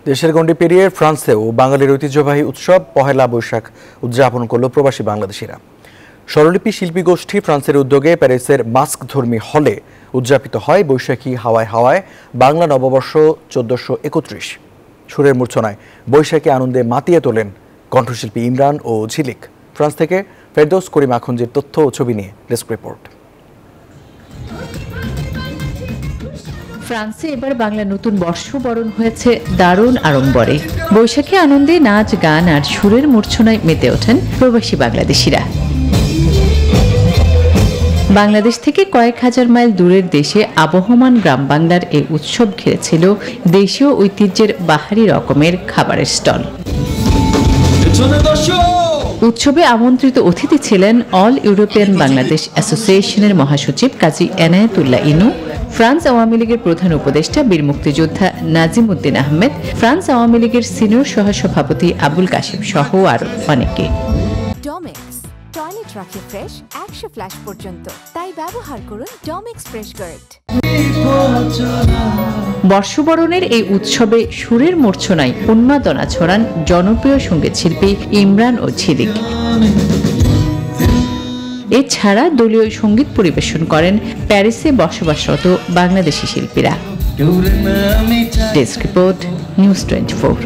দেশের গণ্ডি পেরিয়ে ফ্রান্সেও বাঙালির ঐতিহ্যবাহী উৎসব পহেলা বৈশাখ উদযাপন করল প্রবাসী বাংলাদেশিরা। স্বরলিপি শিল্পী গোষ্ঠী ফ্রান্সের উদ্যোগে প্যারিসের মাস্কধর্মী হলে উদযাপিত হয় বৈশাখী হাওয়ায় হাওয়ায় বাংলা নববর্ষ 1431। সুরের মূর্ছনায় বৈশাখী আনন্দে মাতিয়ে তোলেন কণ্ঠশিল্পী ইমরান ও ঝিলিক। ফ্রান্স থেকে ফেরদৌস করিম আখুনজির তথ্য ও ছবি নিয়ে ডেস্ক রিপোর্ট। ফ্রান্সে এবার বাংলা নতুন বর্ষ বরণ হয়েছে দারুণ আড়ম্বরে। বৈশাখী আনন্দে নাচ গান আর সুরের মূর্ছনায় মেতে ওঠেন প্রবাসী বাংলাদেশিরা। বাংলাদেশ থেকে কয়েক হাজার মাইল দূরের দেশে আবহমান গ্রাম বাংলার এই উৎসব ঘিরেছিল দেশীয় ঐতিহ্যের বাহারি রকমের খাবারের স্টল। উৎসবে আমন্ত্রিত অতিথি ছিলেন অল ইউরোপিয়ান বাংলাদেশ অ্যাসোসিয়েশনের মহাসচিব কাজী এনায়েতুল্লাহ ইনু, ফ্রান্স আওয়ামী লীগের প্রধান উপদেষ্টা বীর মুক্তিযোদ্ধা নাজিম উদ্দিন আহমেদ, ফ্রান্স আওয়ামী লীগের সিনিয়র সহসভাপতি আবুল কাশেম সহ আরো অনেকে। টয়লেট রাখে ফ্রেশ 100 ফ্ল্যাশ পর্যন্ত, তাই ব্যবহার করুন ডমিক্স ফ্রেশ গার্ড। বর্ষবরণের এই উৎসবে সুরের মূর্ছনায় উন্মাদনা ছড়ান জনপ্রিয় সঙ্গীত শিল্পী ইমরান ও ঝিলিক। এছাড়া দলীয় সঙ্গীত পরিবেশন করেন প্যারিসে বসবাসরত বাংলাদেশি শিল্পীরা। Desk report, news 24।